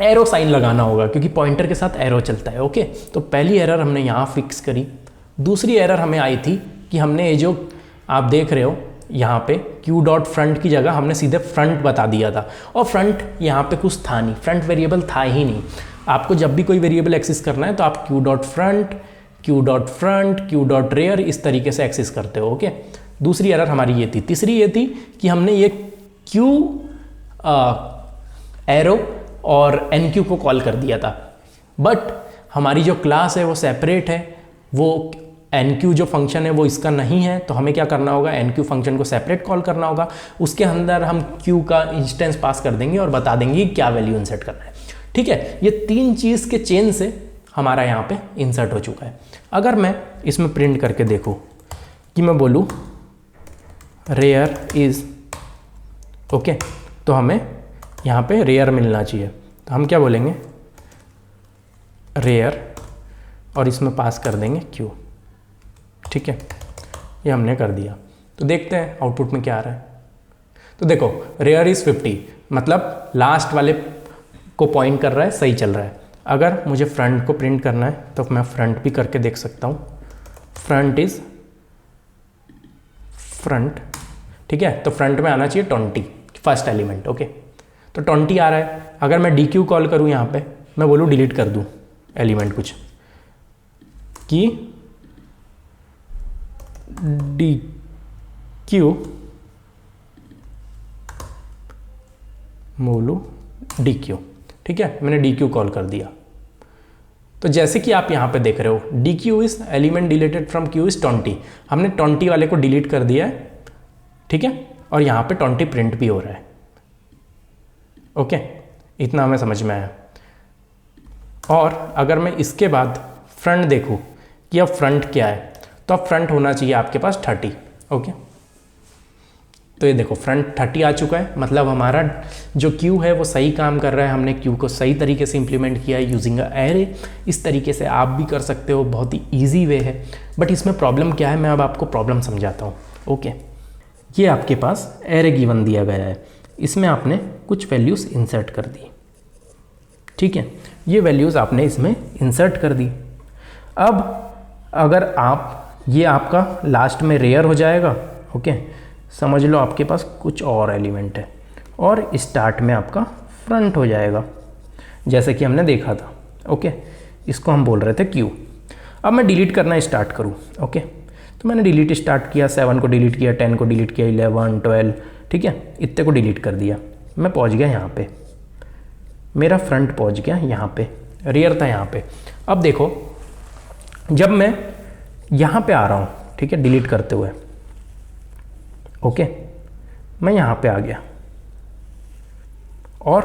एरो साइन लगाना होगा क्योंकि पॉइंटर के साथ एरो चलता है। ओके, तो पहली एरर हमने यहाँ फिक्स करी। दूसरी एरर हमें आई थी कि हमने ये जो आप देख रहे हो यहाँ पे क्यू डॉट फ्रंट की जगह हमने सीधे फ्रंट बता दिया था और फ्रंट यहाँ पे कुछ था नहीं, फ्रंट वेरिएबल था ही नहीं। आपको जब भी कोई वेरिएबल एक्सेस करना है तो आप queue dot front, queue dot front, queue dot rear इस तरीके से एक्सेस करते हो। ओके, दूसरी एरर हमारी ये थी। तीसरी ये थी कि हमने ये क्यू एरो और एन क्यू को कॉल कर दिया था, बट हमारी जो क्लास है वो सेपरेट है, वो एन क्यू जो फंक्शन है वो इसका नहीं है। तो हमें क्या करना होगा, एन क्यू फंक्शन को सेपरेट कॉल करना होगा। उसके अंदर हम क्यू का इंस्टेंस पास कर देंगे और बता देंगे क्या वैल्यू इंसर्ट करना है। ठीक है, ये तीन चीज़ के चेन से हमारा यहाँ पे इंसर्ट हो चुका है। अगर मैं इसमें प्रिंट करके देखूँ कि मैं बोलूँ रेयर इज़ ओके, तो हमें यहाँ पे रेयर मिलना चाहिए। तो हम क्या बोलेंगे, रेयर, और इसमें पास कर देंगे क्यू। ठीक है, ये हमने कर दिया। तो देखते हैं आउटपुट में क्या आ रहा है। तो देखो रेयर इज़ 50, मतलब लास्ट वाले को पॉइंट कर रहा है, सही चल रहा है। अगर मुझे फ्रंट को प्रिंट करना है तो मैं फ्रंट भी करके देख सकता हूँ। Front is front. ठीक है, तो फ्रंट में आना चाहिए 20, फर्स्ट एलिमेंट। ओके, तो 20 आ रहा है। अगर मैं डी क्यू कॉल करूँ यहाँ पे, मैं बोलूँ डिलीट कर दूँ एलिमेंट कुछ कि डी क्यू बोलूँ डी क्यू। ठीक है, मैंने डी क्यू कॉल कर दिया। तो जैसे कि आप यहाँ पे देख रहे हो D Q is element deleted from Q is 20, हमने 20 वाले को डिलीट कर दिया है। ठीक है, और यहाँ पे 20 प्रिंट भी हो रहा है। ओके, इतना हमें समझ में आया। और अगर मैं इसके बाद फ्रंट देखूँ कि अब फ्रंट क्या है, तो अब फ्रंट होना चाहिए आपके पास 30। ओके, तो ये देखो फ्रंट 30 आ चुका है, मतलब हमारा जो क्यू है वो सही काम कर रहा है। हमने क्यू को सही तरीके से इंप्लीमेंट किया है यूजिंग अ एरे। इस तरीके से आप भी कर सकते हो, बहुत ही ईजी वे है। बट इसमें प्रॉब्लम क्या है, मैं अब आपको प्रॉब्लम समझाता हूँ। ओके, ये आपके पास एरे गिवन दिया गया है, इसमें आपने कुछ वैल्यूज़ इंसर्ट कर दी। ठीक है, ये वैल्यूज़ आपने इसमें इंसर्ट कर दी। अब अगर आप ये आपका लास्ट में रेयर हो जाएगा। ओके, समझ लो आपके पास कुछ और एलिमेंट है और स्टार्ट में आपका फ्रंट हो जाएगा जैसे कि हमने देखा था। ओके, इसको हम बोल रहे थे क्यू। अब मैं डिलीट करना स्टार्ट करूँ। ओके, तो मैंने डिलीट स्टार्ट किया, 7 को डिलीट किया, 10 को डिलीट किया, 11, 12। ठीक है, इतने को डिलीट कर दिया। मैं पहुँच गया यहाँ पे, मेरा फ्रंट पहुँच गया यहाँ पे, रेयर था यहाँ पे। अब देखो जब मैं यहाँ पे आ रहा हूँ, ठीक है, डिलीट करते हुए, ओके, मैं यहाँ पे आ गया और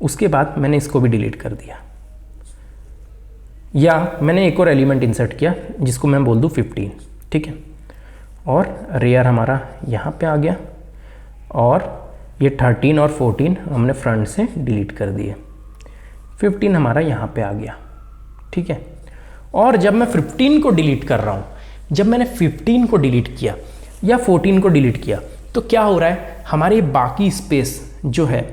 उसके बाद मैंने इसको भी डिलीट कर दिया। या मैंने एक और एलिमेंट इंसर्ट किया जिसको मैं बोल दूँ 15, ठीक है, और रेयर हमारा यहाँ पे आ गया, और ये 13 और 14 हमने फ्रंट से डिलीट कर दिए, 15 हमारा यहाँ पे आ गया, ठीक है। और जब मैं 15 को डिलीट कर रहा हूँ, जब मैंने 15 को डिलीट किया या 14 को डिलीट किया, तो क्या हो रहा है, हमारे बाकी स्पेस जो है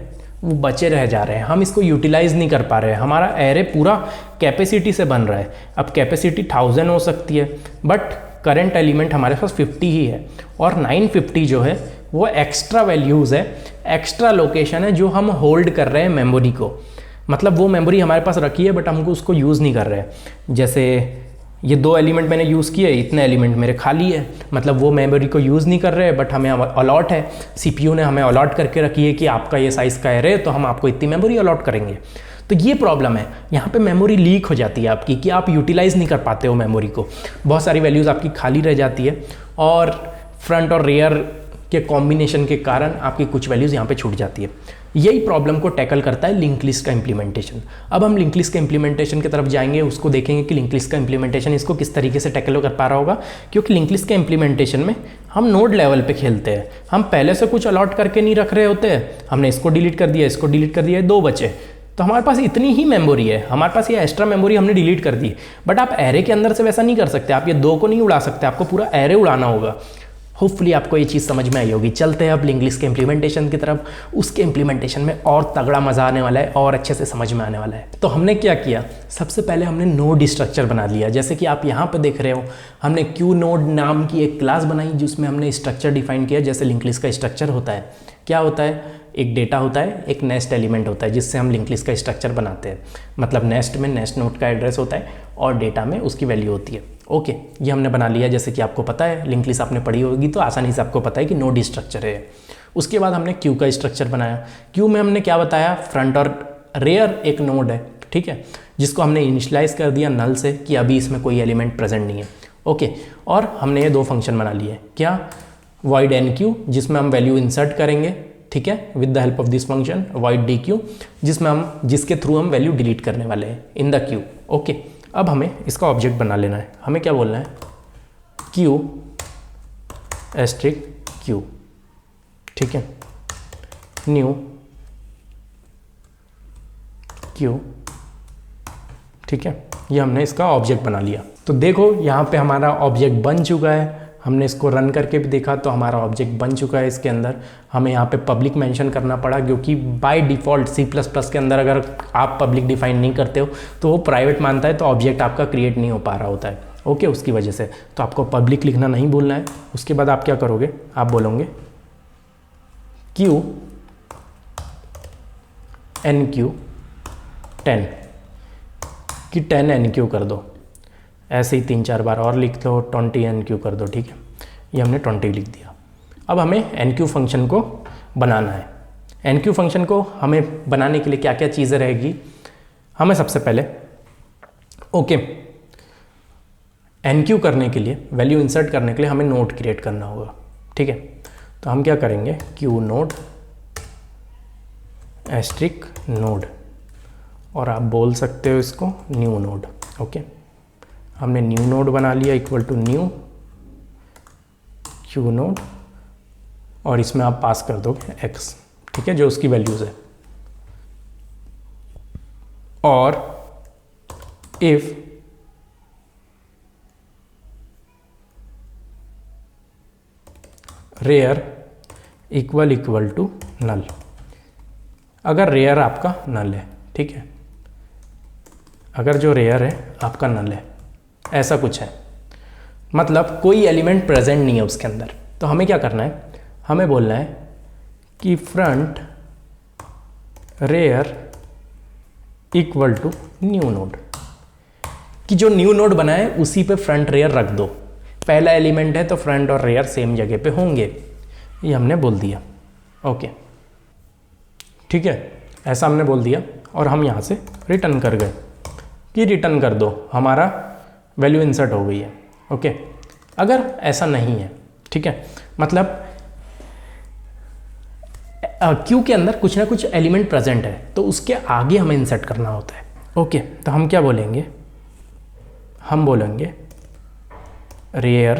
वो बचे रह जा रहे हैं, हम इसको यूटिलाइज नहीं कर पा रहे हैं। हमारा एरे पूरा कैपेसिटी से बन रहा है। अब कैपेसिटी 1000 हो सकती है, बट करंट एलिमेंट हमारे पास 50 ही है, और 950 जो है वो एक्स्ट्रा वैल्यूज़ है, एक्स्ट्रा लोकेशन है जो हम होल्ड कर रहे हैं मेमोरी को। मतलब वो मेमोरी हमारे पास रखी है बट हमको उसको यूज़ नहीं कर रहे हैं। जैसे ये 2 एलिमेंट मैंने यूज़ किए, इतने एलिमेंट मेरे खाली है, मतलब वो मेमोरी को यूज़ नहीं कर रहे हैं, बट हमें अलॉट है, सीपीयू ने हमें अलॉट करके रखी है कि आपका ये साइज़ का एरे, तो हम आपको इतनी मेमोरी अलॉट करेंगे। तो ये प्रॉब्लम है, यहाँ पे मेमोरी लीक हो जाती है आपकी, कि आप यूटिलाइज़ नहीं कर पाते हो मेमोरी को, बहुत सारी वैल्यूज़ आपकी खाली रह जाती है, और फ्रंट और रेयर के कॉम्बिनेशन के कारण आपकी कुछ वैल्यूज़ यहाँ पे छूट जाती है। यही प्रॉब्लम को टैकल करता है लिंक लिस्ट का इम्प्लीमेंटेशन। अब हम लिंक लिस्ट के इम्प्लीमेंटेशन की तरफ जाएंगे, उसको देखेंगे कि लिंक लिस्ट का इम्प्लीमेंटेशन इसको किस तरीके से टैकल कर पा रहा होगा, क्योंकि लिंक लिस्ट के इम्प्लीमेंटेशन में हम नोड लेवल पे खेलते हैं, हम पहले से कुछ अलॉट करके नहीं रख रहे होते हैं, हमने इसको डिलीट कर दिया, इसको डिलीट कर दिया, 2 बचे, तो हमारे पास इतनी ही मेमोरी है, हमारे पास ये एक्स्ट्रा मेमोरी हमने डिलीट कर दी। बट आप एरे के अंदर से वैसा नहीं कर सकते, आप ये 2 को नहीं उड़ा सकते, आपको पूरा एरे उड़ाना होगा। होपफुली आपको ये चीज़ समझ में आई होगी। चलते हैं अब लिंक लिस्ट के इम्प्लीमेंटेशन की तरफ। उसके इम्प्लीमेंटेशन में और तगड़ा मज़ा आने वाला है और अच्छे से समझ में आने वाला है। तो हमने क्या किया, सबसे पहले हमने नोड स्ट्रक्चर बना लिया। जैसे कि आप यहाँ पे देख रहे हो, हमने क्यू नोड नाम की एक क्लास बनाई जिसमें हमने स्ट्रक्चर डिफाइन किया। जैसे लिंक लिस्ट का स्ट्रक्चर होता है, क्या होता है, एक डेटा होता है, एक नेस्ट एलिमेंट होता है, जिससे हम लिंक लिस्ट का स्ट्रक्चर बनाते हैं। मतलब नेस्ट में नेस्ट नोड का एड्रेस होता है और डेटा में उसकी वैल्यू होती है। ओके, ये हमने बना लिया। जैसे कि आपको पता है, लिंक लिस्ट आपने पढ़ी होगी तो आसानी से आपको पता है कि नोड स्ट्रक्चर है। उसके बाद हमने क्यू का स्ट्रक्चर बनाया। क्यू में हमने क्या बताया, फ्रंट और रेयर एक नोड है, ठीक है, जिसको हमने इनिशियलाइज कर दिया नल से कि अभी इसमें कोई एलिमेंट प्रेजेंट नहीं है। ओके, और हमने ये 2 फंक्शन बना लिए। क्या, void enqueue जिसमें हम वैल्यू इंसर्ट करेंगे, ठीक है, with the help of this function void dequeue जिसके थ्रू हम वैल्यू डिलीट करने वाले हैं इन द क्यू। ओके, अब हमें इसका ऑब्जेक्ट बना लेना है। हमें क्या बोलना है, क्यू एस्ट्रिक क्यू, ठीक है, न्यू क्यू, ठीक है, ये हमने इसका ऑब्जेक्ट बना लिया। तो देखो यहाँ पे हमारा ऑब्जेक्ट बन चुका है। हमने इसको रन करके भी देखा तो हमारा ऑब्जेक्ट बन चुका है। इसके अंदर हमें यहाँ पे पब्लिक मेंशन करना पड़ा, क्योंकि बाय डिफ़ॉल्ट C++ के अंदर अगर आप पब्लिक डिफाइन नहीं करते हो तो वो प्राइवेट मानता है, तो ऑब्जेक्ट आपका क्रिएट नहीं हो पा रहा होता है। ओके, उसकी वजह से तो आपको पब्लिक लिखना नहीं भूलना है। उसके बाद आप क्या करोगे, आप बोलोगे क्यू NQ10 कि 10 NQ कर दो। ऐसे ही 3-4 बार और लिख लो, 20 NQ कर दो, ठीक है, ये हमने 20 लिख दिया। अब हमें NQ फंक्शन को बनाना है। NQ फंक्शन को हमें बनाने के लिए क्या क्या चीज़ें रहेगी, हमें सबसे पहले NQ करने के लिए, वैल्यू इंसर्ट करने के लिए हमें नोड क्रिएट करना होगा, ठीक है। तो हम क्या करेंगे, क्यू नोड एस्ट्रिक नोड, और आप बोल सकते हो इसको न्यू नोड। ओके, हमने न्यू नोड बना लिया, equal to new queue node, और इसमें आप पास कर दोगे x, ठीक है, जो उसकी वैल्यूज़ है। और if rear equal to null, अगर रेयर आपका नल है, ठीक है, अगर जो रेयर है आपका नल है, ऐसा कुछ है, मतलब कोई एलिमेंट प्रेजेंट नहीं है उसके अंदर, तो हमें क्या करना है, हमें बोलना है कि front rear equal to new node, कि जो न्यू नोड बना है उसी पे फ्रंट रेयर रख दो। पहला एलिमेंट है तो फ्रंट और रेयर सेम जगह पे होंगे, ये हमने बोल दिया। ओके, ठीक है, ऐसा हमने बोल दिया, और हम यहाँ से रिटर्न कर गए कि रिटर्न कर दो, हमारा वैल्यू इंसर्ट हो गई है। ओके, अगर ऐसा नहीं है, ठीक है, मतलब क्यू के अंदर कुछ ना कुछ एलिमेंट प्रेजेंट है तो उसके आगे हमें इंसर्ट करना होता है। ओके, तो हम क्या बोलेंगे, हम बोलेंगे रेयर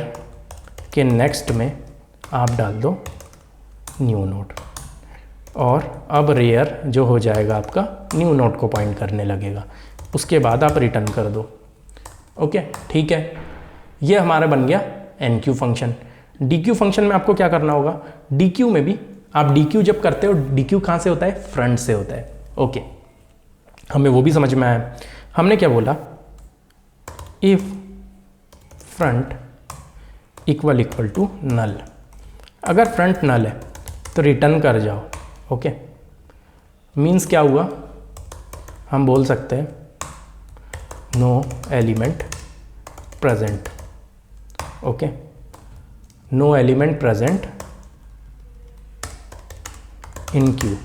के नेक्स्ट में आप डाल दो न्यू नोड, और अब रेयर जो हो जाएगा आपका न्यू नोड को पॉइंट करने लगेगा, उसके बाद आप रिटर्न कर दो। ओके, ठीक है, ये हमारा बन गया NQ फंक्शन। DQ फंक्शन में आपको क्या करना होगा, DQ में भी आप DQ जब करते हो, DQ कहाँ से होता है, फ्रंट से होता है। ओके, हमें वो भी समझ में आया। हमने क्या बोला, if front equal to null, अगर फ्रंट नल है तो रिटर्न कर जाओ। ओके, मीन्स क्या हुआ, हम बोल सकते हैं no element present. Okay, no element present in queue.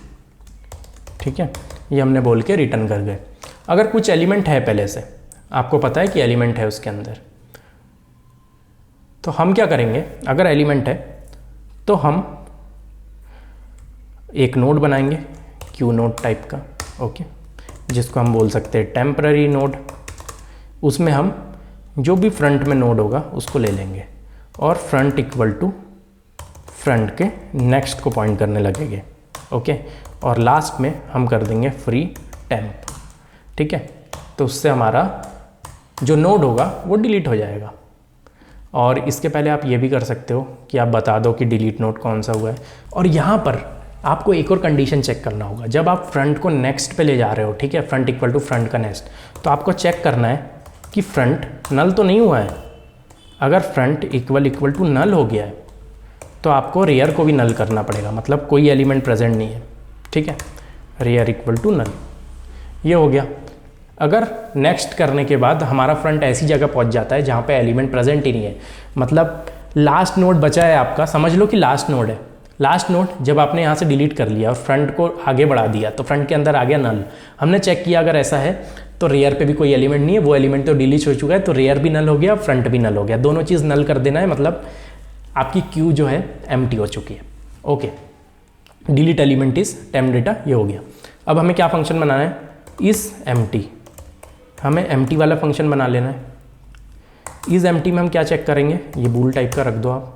ठीक है, ये हमने बोल के रिटर्न कर गए। अगर कुछ एलिमेंट है पहले से, आपको पता है कि एलिमेंट है उसके अंदर, तो हम क्या करेंगे, अगर एलिमेंट है तो हम एक नोड बनाएंगे क्यू नोड टाइप का। ओके, जिसको हम बोल सकते हैं टेम्पररी नोड। उसमें हम जो भी फ्रंट में नोड होगा उसको ले लेंगे, और फ्रंट इक्वल टू फ्रंट के नेक्स्ट को पॉइंट करने लगेंगे। ओके, और लास्ट में हम कर देंगे फ्री टेम्प। ठीक है, तो उससे हमारा जो नोड होगा वो डिलीट हो जाएगा। और इसके पहले आप ये भी कर सकते हो कि आप बता दो कि डिलीट नोड कौन सा हुआ है। और यहाँ पर आपको एक और कंडीशन चेक करना होगा, जब आप फ्रंट को नेक्स्ट पे ले जा रहे हो, ठीक है, फ्रंट इक्वल टू फ्रंट का नेक्स्ट, तो आपको चेक करना है कि फ्रंट नल तो नहीं हुआ है। अगर फ्रंट इक्वल टू नल हो गया है तो आपको रेयर को भी नल करना पड़ेगा, मतलब कोई एलिमेंट प्रेजेंट नहीं है। ठीक है, रेयर इक्वल टू नल, ये हो गया। अगर नेक्स्ट करने के बाद हमारा फ्रंट ऐसी जगह पहुंच जाता है जहाँ पे एलिमेंट प्रेजेंट ही नहीं है, मतलब लास्ट नोड बचा है आपका, समझ लो कि लास्ट नोड है। लास्ट नोड जब आपने यहाँ से डिलीट कर लिया और फ्रंट को आगे बढ़ा दिया तो फ्रंट के अंदर आ गया नल। हमने चेक किया अगर ऐसा है तो रेयर पे भी कोई एलिमेंट नहीं है, वो एलिमेंट तो डिलीट हो चुका है, तो रेयर भी नल हो गया, फ्रंट भी नल हो गया, दोनों चीज़ नल कर देना है, मतलब आपकी क्यू जो है एम्प्टी हो चुकी है। Okay, delete element is temp data, ये हो गया। अब हमें क्या फंक्शन बनाना है, इस एम्प्टी, हमें एम्प्टी वाला फंक्शन बना लेना है। इस एम्प्टी में हम क्या चेक करेंगे, ये बूल टाइप का रख दो आप।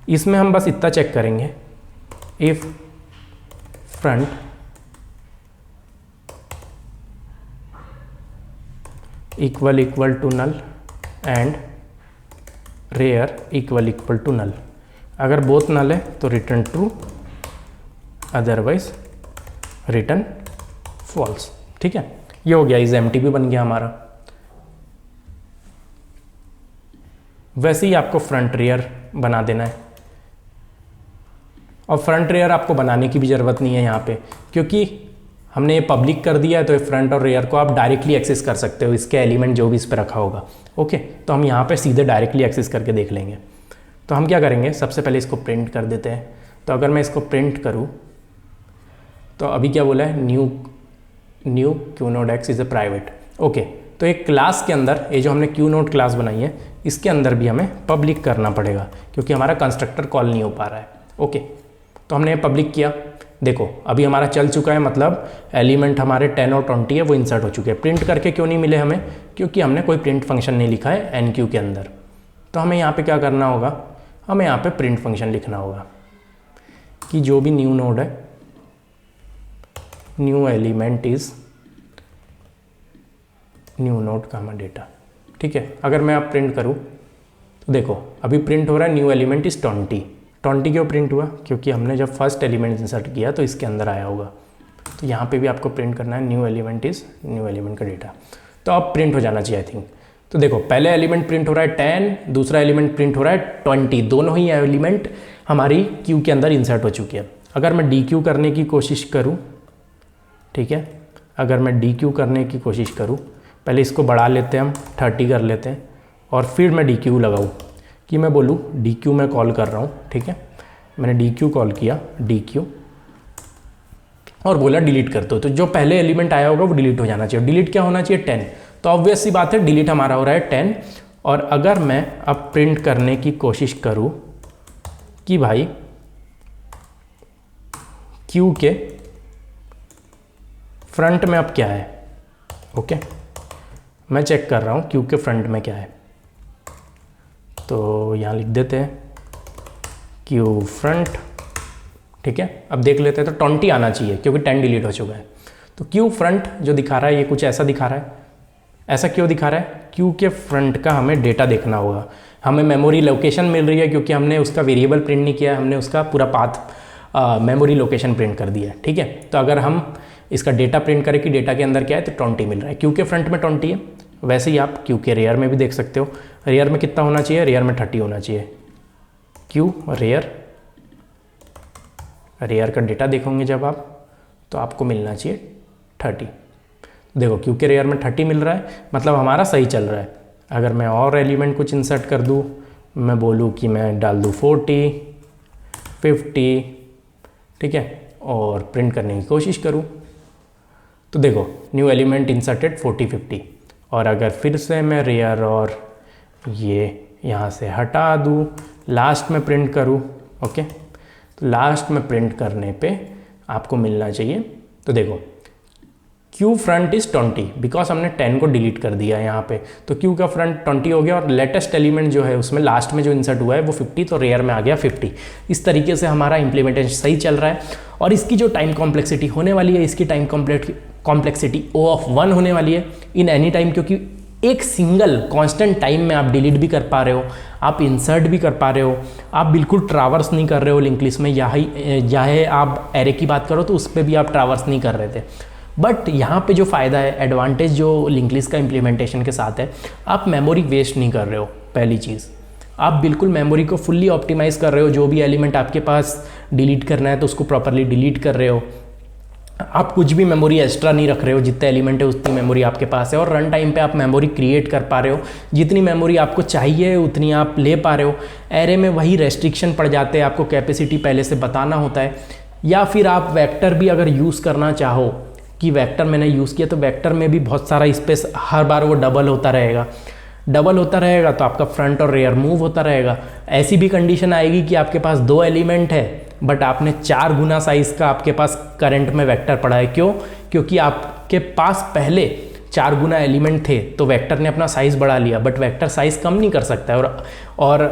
इसमें हम बस इतना चेक करेंगे, if front equal to null and rear equal to null. अगर बोथ नल है तो return true, otherwise return false. ठीक है, ये हो गया, इस एम्प्टी भी बन गया हमारा। वैसे ही आपको फ्रंट रेयर बना देना है, और फ्रंट रेयर आपको बनाने की भी ज़रूरत नहीं है यहाँ पे, क्योंकि हमने ये पब्लिक कर दिया है, तो ये फ्रंट और रेयर को आप डायरेक्टली एक्सेस कर सकते हो, इसके एलिमेंट जो भी इस पर रखा होगा। ओके, तो हम यहाँ पे सीधे डायरेक्टली एक्सेस करके देख लेंगे। तो हम क्या करेंगे, सबसे पहले इसको प्रिंट कर देते हैं। तो अगर मैं इसको प्रिंट करूँ तो अभी क्या बोला है, new queue node x is a private. Okay, तो एक क्लास के अंदर ये जो हमने क्यू नोड क्लास बनाई है, इसके अंदर भी हमें पब्लिक करना पड़ेगा, क्योंकि हमारा कंस्ट्रक्टर कॉल नहीं हो पा रहा है। ओके, तो हमने पब्लिक किया, देखो अभी हमारा चल चुका है, मतलब एलिमेंट हमारे 10 और 20 है वो इंसर्ट हो चुके हैं। प्रिंट करके क्यों नहीं मिले हमें, क्योंकि हमने कोई प्रिंट फंक्शन नहीं लिखा है NQ के अंदर। तो हमें यहाँ पे क्या करना होगा, हमें यहाँ पे प्रिंट फंक्शन लिखना होगा कि जो भी न्यू नोड है, new element is new node comma data. ठीक है, अगर मैं अब प्रिंट करूँ तो देखो अभी प्रिंट हो रहा है न्यू एलिमेंट इज 20। 20 क्यों प्रिंट हुआ, क्योंकि हमने जब फर्स्ट एलिमेंट इंसर्ट किया तो इसके अंदर आया होगा। तो यहाँ पे भी आपको प्रिंट करना है new element is new element का डेटा। तो अब प्रिंट हो जाना चाहिए आई थिंक। तो देखो पहले एलिमेंट प्रिंट हो रहा है 10, दूसरा एलिमेंट प्रिंट हो रहा है 20, दोनों ही एलिमेंट हमारी क्यू के अंदर इंसर्ट हो चुकी है। अगर मैं DQ करने की कोशिश करूँ, ठीक है, अगर मैं DQ करने की कोशिश करूँ, पहले इसको बढ़ा लेते हैं हम, 30 कर लेते हैं, और फिर मैं DQ लगाऊँ कि मैं बोलूँ DQ मैं कॉल कर रहा हूँ। ठीक है, मैंने DQ कॉल किया, DQ, और बोला डिलीट कर दो। तो जो पहले एलिमेंट आया होगा वो डिलीट हो जाना चाहिए। डिलीट क्या होना चाहिए, 10। तो ऑब्वियस सी बात है डिलीट हमारा हो रहा है 10। और अगर मैं अब प्रिंट करने की कोशिश करूँ कि भाई Q के फ्रंट में अब क्या है, ओके, मैं चेक कर रहा हूँ क्यू के फ्रंट में क्या है, तो यहाँ लिख देते हैं क्यू फ्रंट, ठीक है। अब देख लेते हैं, तो 20 आना चाहिए क्योंकि 10 डिलीट हो चुका है। तो क्यू फ्रंट जो दिखा रहा है ये कुछ ऐसा दिखा रहा है। ऐसा क्यों दिखा रहा है? क्यू के फ्रंट का हमें डेटा देखना होगा, हमें मेमोरी लोकेशन मिल रही है क्योंकि हमने उसका वेरिएबल प्रिंट नहीं किया है, हमने उसका पूरा पाथ मेमोरी लोकेशन प्रिंट कर दिया है, ठीक है। तो अगर हम इसका डेटा प्रिंट करें कि डेटा के अंदर क्या है, तो 20 मिल रहा है। क्यू के फ्रंट में 20 है, वैसे ही आप क्यू के रेयर में भी देख सकते हो। रेयर में कितना होना चाहिए? रेयर में 30 होना चाहिए। क्यू रेयर का डेटा देखोगे जब आप, तो आपको मिलना चाहिए 30। देखो क्यू के रेयर में 30 मिल रहा है, मतलब हमारा सही चल रहा है। अगर मैं और एलिमेंट कुछ इंसर्ट कर दूँ, मैं बोलूँ कि मैं डाल दूँ 40, 50, ठीक है, और प्रिंट करने की कोशिश करूँ, तो देखो न्यू एलिमेंट इंसर्टेड 40, 50। और अगर फिर से मैं रेयर और ये यहाँ से हटा दूँ, लास्ट में प्रिंट करूँ, ओके, तो लास्ट में प्रिंट करने पे आपको मिलना चाहिए। तो देखो क्यू फ्रंट इज़ 20 बिकॉज हमने 10 को डिलीट कर दिया यहाँ पे, तो क्यू का फ्रंट 20 हो गया और लेटेस्ट एलिमेंट जो है उसमें लास्ट में जो इंसर्ट हुआ है वो 50, तो रेयर में आ गया 50। इस तरीके से हमारा इंप्लीमेंटेशन सही चल रहा है। और इसकी जो टाइम कॉम्प्लेक्सिटी होने वाली है, इसकी टाइम कॉम्प्लेक्सिटी O(1) होने वाली है इन एनी टाइम, क्योंकि एक सिंगल कांस्टेंट टाइम में आप डिलीट भी कर पा रहे हो, आप इंसर्ट भी कर पा रहे हो, आप बिल्कुल ट्रावर्स नहीं कर रहे हो लिंक लिस्ट में। चाहे आप एरे की बात करो तो उस पर भी आप ट्रावर्स नहीं कर रहे थे। बट यहाँ पे जो फ़ायदा है, एडवांटेज जो लिंक लिस्ट का इम्प्लीमेंटेशन के साथ है, आप मेमोरी वेस्ट नहीं कर रहे हो। पहली चीज़, आप बिल्कुल मेमोरी को फुल्ली ऑप्टिमाइज़ कर रहे हो। जो भी एलिमेंट आपके पास डिलीट करना है तो उसको प्रॉपरली डिलीट कर रहे हो। आप कुछ भी मेमोरी एक्स्ट्रा नहीं रख रहे हो, जितने एलिमेंट है उतनी मेमोरी आपके पास है। और रन टाइम पे आप मेमोरी क्रिएट कर पा रहे हो, जितनी मेमोरी आपको चाहिए उतनी आप ले पा रहे हो। एरे में वही रेस्ट्रिक्शन पड़ जाते हैं, आपको कैपेसिटी पहले से बताना होता है। या फिर आप वेक्टर भी अगर यूज़ करना चाहो कि वेक्टर मैंने यूज़ किया, तो वेक्टर में भी बहुत सारा स्पेस, हर बार वो डबल होता रहेगा, तो आपका फ्रंट और रेयर मूव होता रहेगा। ऐसी भी कंडीशन आएगी कि आपके पास 2 एलिमेंट है बट आपने 4 गुना साइज़ का आपके पास करंट में वेक्टर पड़ा है। क्यों? क्योंकि आपके पास पहले 4 गुना एलिमेंट थे, तो वेक्टर ने अपना साइज़ बढ़ा लिया, बट वेक्टर साइज़ कम नहीं कर सकता है। और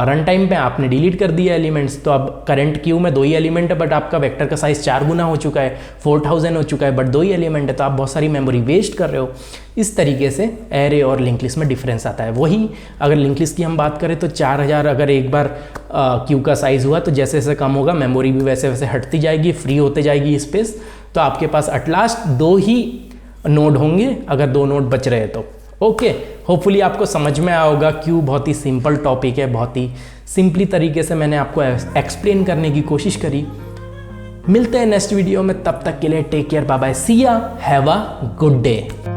रन टाइम पे आपने डिलीट कर दिया एलिमेंट्स, तो अब करंट क्यू में 2 ही एलिमेंट है, बट आपका वेक्टर का साइज़ 4 गुना हो चुका है, 4000 हो चुका है, बट 2 ही एलिमेंट है, तो आप बहुत सारी मेमोरी वेस्ट कर रहे हो। इस तरीके से एरे और लिंक लिस्ट में डिफरेंस आता है। वही अगर लिंक लिस्ट की हम बात करें तो 4000 अगर एक बार क्यू का साइज़ हुआ, तो जैसे जैसे कम होगा मेमोरी भी वैसे वैसे हटती जाएगी, फ्री होते जाएगी स्पेस। तो आपके पास एट लास्ट 2 ही नोड होंगे, अगर 2 नोड बच रहे तो। ओके, होपफुली आपको समझ में आया होगा। क्यू बहुत ही सिंपल टॉपिक है, बहुत ही सिंपली तरीके से मैंने आपको एक्सप्लेन करने की कोशिश करी। मिलते हैं नेक्स्ट वीडियो में, तब तक के लिए टेक केयर, बाय बाय, सी या, हैव अ गुड डे।